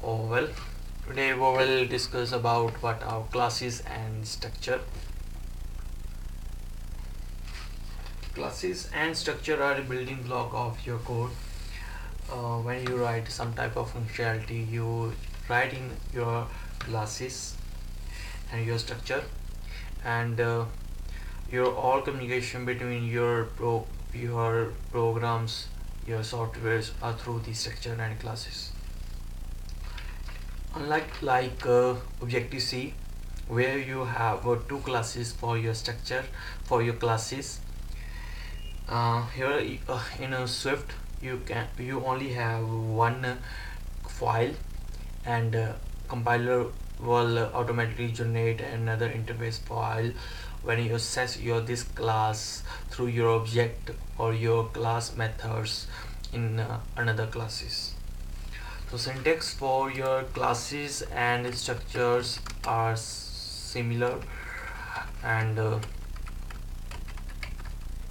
Well, today we will discuss about what are classes and structure. Classes and structure are the building block of your code. When you write some type of functionality, you write in your classes and your structure, and your all communication between your programs, your softwares are through the structure and classes. Unlike Objective C, where you have two classes for your structure for your classes, here in a Swift you only have one file, and compiler will automatically generate another interface file when you access your this class through your object or your class methods in another classes. So syntax for your classes and structures are similar, and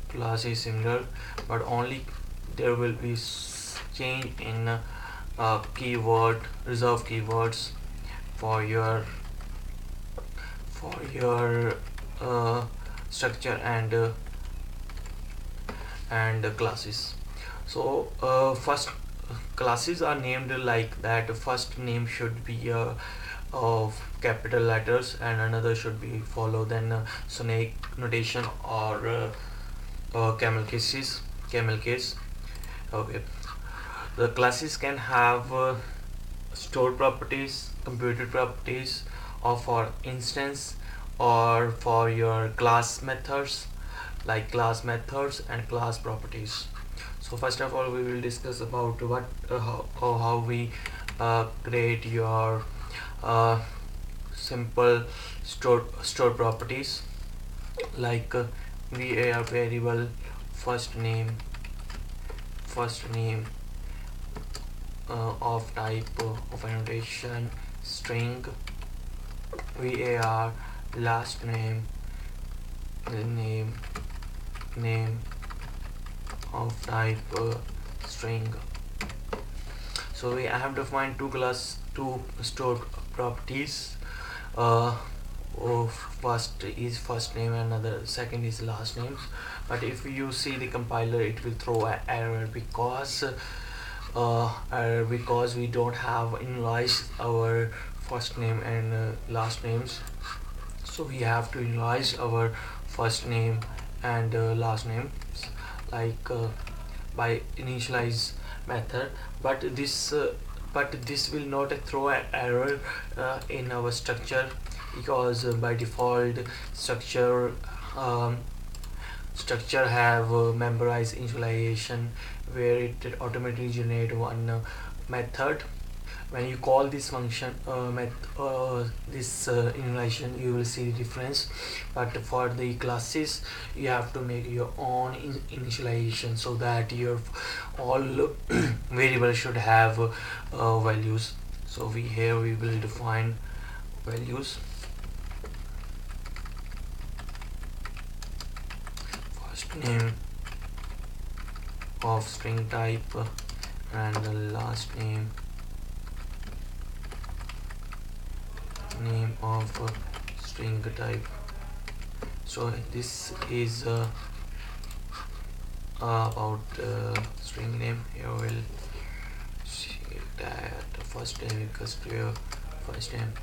class is similar, but only there will be change in keyword reserve keywords for your structure and classes. So first, classes are named like that. First name should be of capital letters, and another should be follow then snake notation or camel case. Okay, the classes can have stored properties, computed properties, or for instance, or for your class methods, like class methods and class properties. So first of all, we will discuss about what how we create your uh, simple stored properties, like var variable first name of type of annotation string, var last name of type string. So we have defined two stored properties. First is first name and another second is last names. But if you see the compiler, it will throw an error because we don't have initialized our first name and last names. So we have to initialize our first name and last names, like by initialize method. But this will not throw an error in our structure, because by default um, structure have memorized initialization, where it automatically generate one method. When you call this function this initialization, you will see the difference. But for the classes, you have to make your own initialization, so that your all variables should have values. So we will define values. First name of string type, and the last name of string type. So this is about string name. Here we'll see that first name equals to your first name.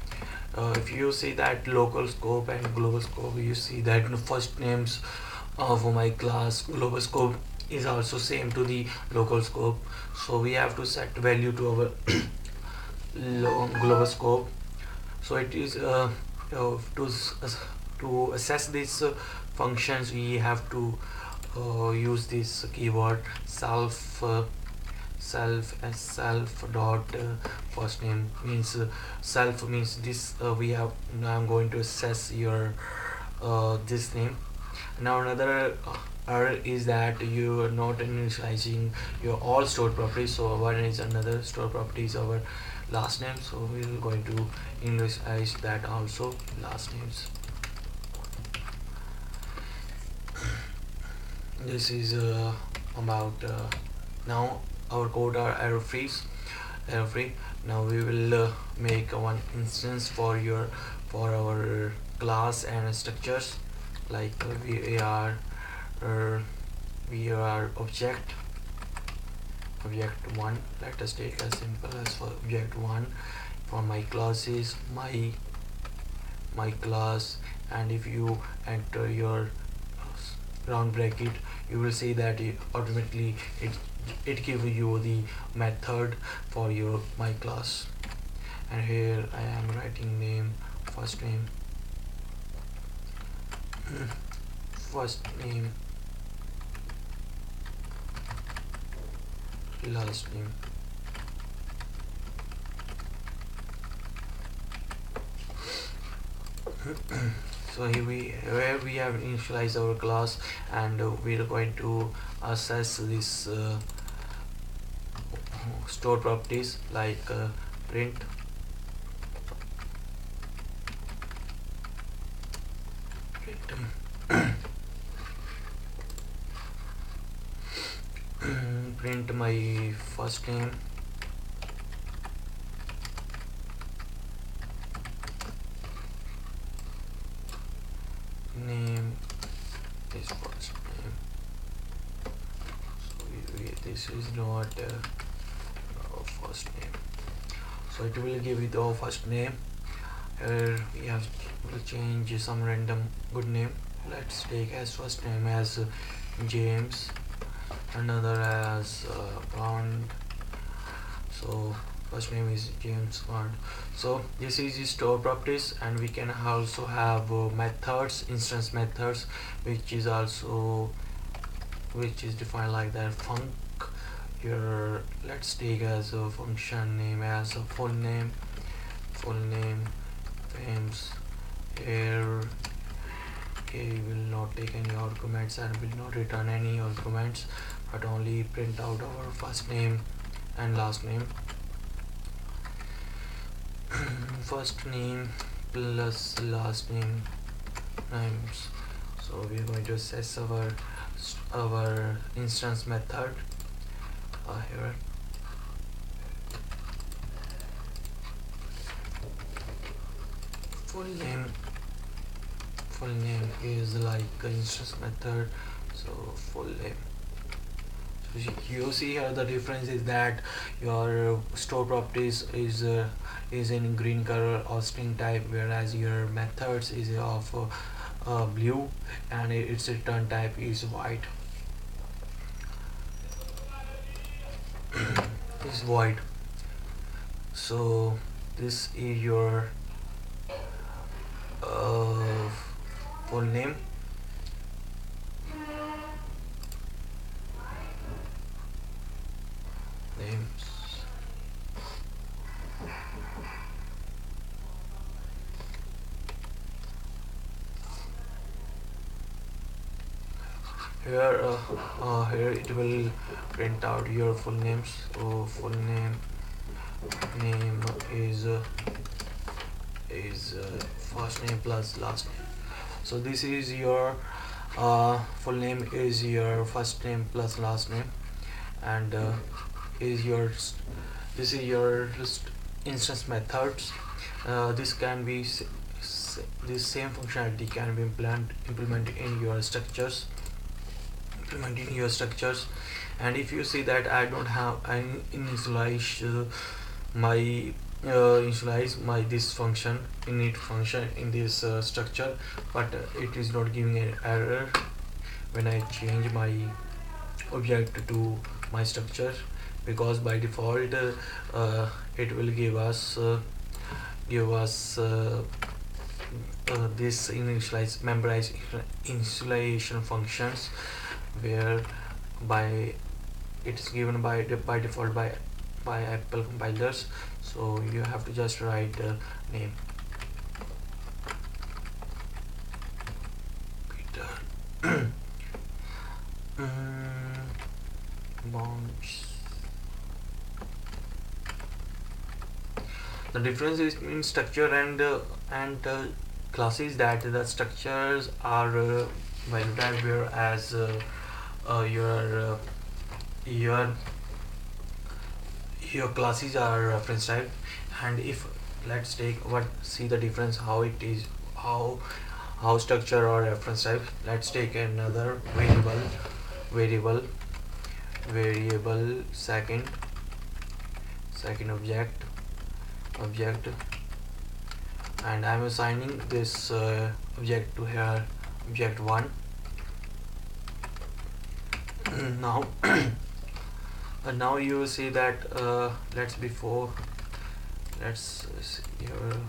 If you see that local scope and global scope, you see that the first names of my class global scope is also same to the local scope. So we have to set value to our global scope. So it is to assess these functions, we have to use this keyword self dot first name means self means this we have. Now I'm going to assess your this name. Now another error is that you are not initializing your all stored properties. So one is another stored property is our last name, so we are going to initialize that also, last names. This is about now our code are error free. Now we will make one instance for our class and structures, like uh, we are object 1. Let us take as simple as for object 1. For my class is my class, and if you enter your round bracket, you will see that it automatically it gives you the method for your my class. And here I am writing name, first name, first name, last name. So here we have initialized our class, and we are going to access this store properties, like print print my first name, name is first name. So this is not our first name, so it will give it our first name. Here we have to change some random good name. Let's take as first name as James, another as Bond. So first name is James Bond. So this is the store properties, and we can also have methods, instance methods, which is defined like that. Func here, let's take as a function name as a full name, frames. Here we will not take any arguments and will not return any arguments, but only print out our first name and last name. First name plus last name names. So we are going to access our instance method here. Full name is like instance method, so full name. So you see here the difference is that your store properties is in green color or string type, whereas your methods is of blue, and its return type is white. Is void. So this is your full name, names. Here it will print out your full names. So full name is first name plus last name. So this is your full name is your first name plus last name, and is your this is your instance methods. This can be this same functionality can be implemented in your structures, and if you see that I don't have any initialize my this function init function in this structure, but it is not giving an error when I change my object to my structure, because by default it will give us this memorize initialization functions, where by it is given by default by Apple compilers. So you have to just write name Peter bonds. The difference is in structure and classes, that the structures are value type, whereas your your classes are reference type. And if let's take what see the difference how it is, how structure or reference type. Let's take another variable variable second object, and I'm assigning this object to here object 1. Now now you see that let's see here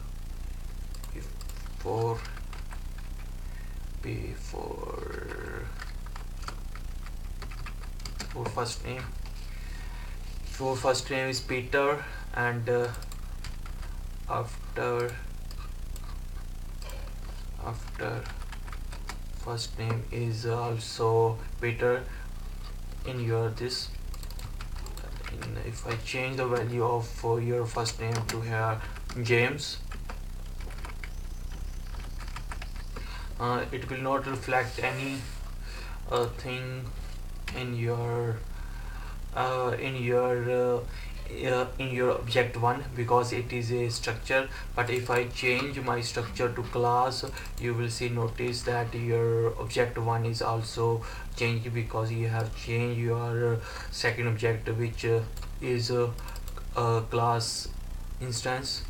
before before for first name is Peter, and after first name is also Peter in your this. If I change the value of your first name to here James, it will not reflect any thing in your in your object 1 because it is a structure. But if I change my structure to class, you will see notice that your object 1 is also changed because you have changed your second object, which is a class instance.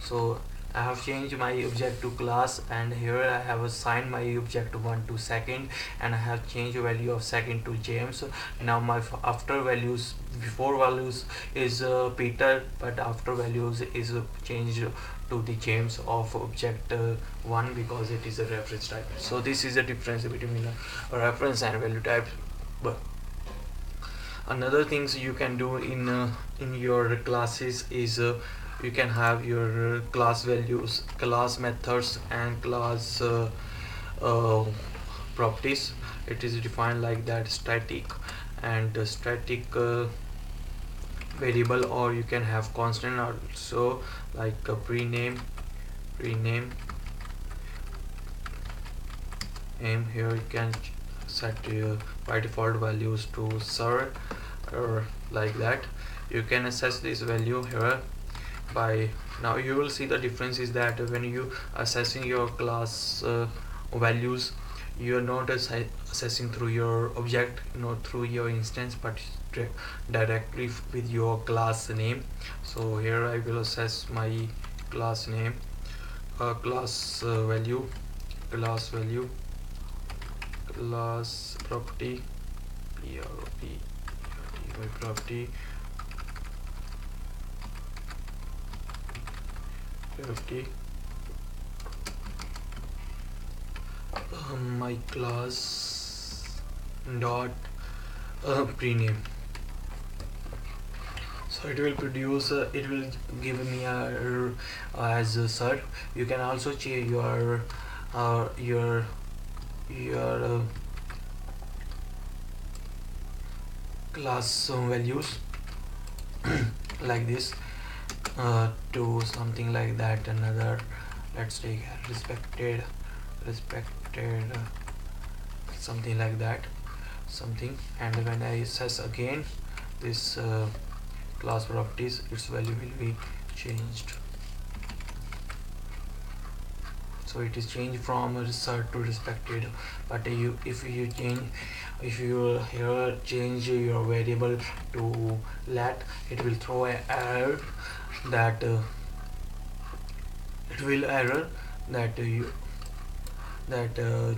So I have changed my object to class, and here I have assigned my object 1 to second, and I have changed value of second to James. Now my after values, before values is Peter, but after values is changed to the James of object 1 because it is a reference type. So this is the difference between a reference and value type. But another things you can do in your classes is you can have your class values, class methods, and class properties. It is defined like that: static and static variable, or you can have constant also, like prename name. Here you can set by default values to sir, or like that. You can access this value here by now. You will see the difference is that when you assessing your class values, you are not assessing through your object, not through your instance, but directly with your class name. So here I will assess my class name, class value, class property, property my class dot prename. So it will produce it will give me a as a sir. You can also change your class values like this to something like that. Another, let's take respected something like that, something. And when I assess again this class properties, its value will be changed. So it is changed from research to respected. But if you here change your variable to let, it will throw an error that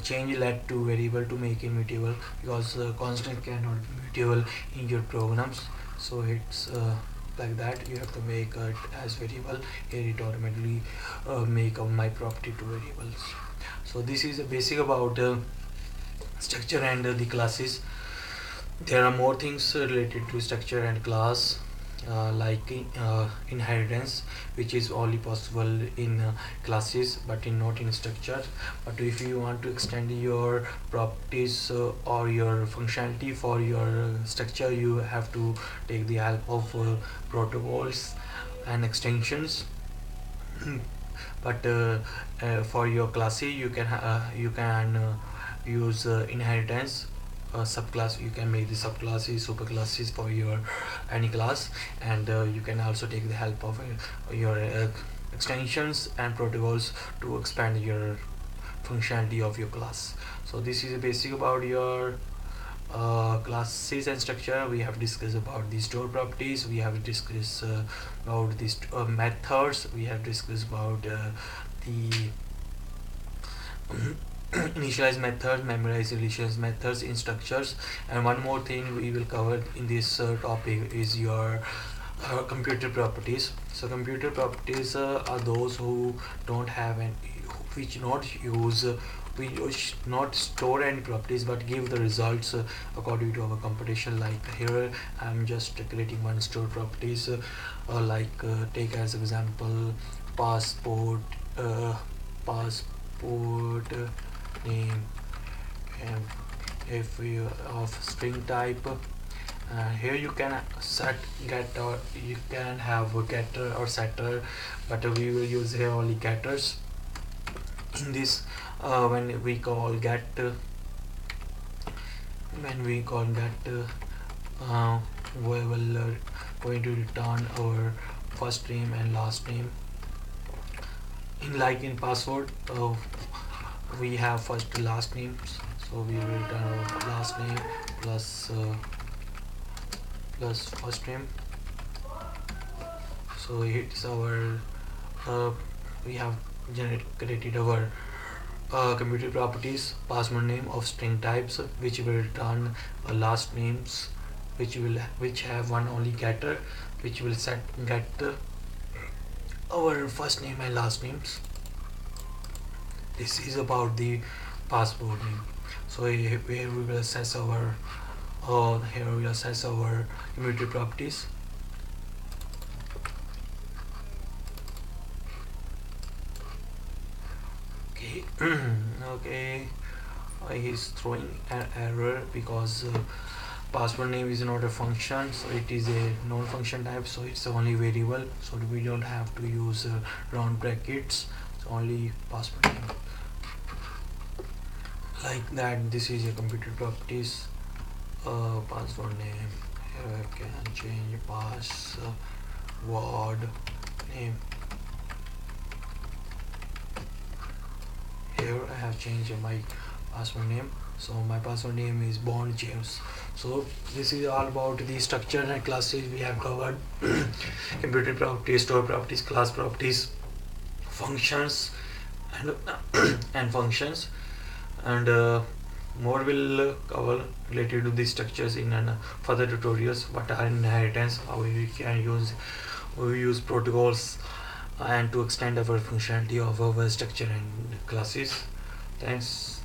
change let to variable to make immutable, because constant cannot be mutable in your programs. So it's like that. You have to make it as variable. Here it automatically make my property to variables. So this is a basic about structure and the classes. There are more things related to structure and class, like inheritance, which is only possible in classes but not in structure. But if you want to extend your properties or your functionality for your structure, you have to take the help of protocols and extensions. But for your classes, you can use inheritance subclass. You can make the subclasses, superclasses for your any class, and you can also take the help of your extensions and protocols to expand your functionality of your class. So this is basic about your classes and structure. We have discussed about the store properties, we have discussed about these methods, we have discussed about the initialize methods, memorize initialize methods in structures, and one more thing we will cover in this topic is your computer properties. So computer properties are those who don't have an which not use which not store any properties but give the results according to our computation. Like here I'm just creating one store properties take as example passport passport name, and if we of string type. Here you can set get or you can have a getter or setter, but we will use here only getters. In this when we call get we will going to return our first name and last name. In like in password we have first last names, so we will return our last name plus first name. So it's our we have created our computer properties password name of string types, which will return last names, which have one only getter, which will get our first name and last names. This is about the passport name. So here we will access our here we will access our computer properties. Okay. Okay, he's throwing an error because password name is not a function, so it is a non-function type, so it's only variable, so we don't have to use round brackets. It's only password name like that. This is a computer properties password name. Here I can change password name. Here I have changed my password name, so my password name is Bond James. So this is all about the structure and classes we have covered. Computer properties, store properties, class properties, functions, and and functions, and more will cover related to these structures in further tutorials. What are inheritance, how we use protocols, and to extend our functionality of our structure and classes. Thanks.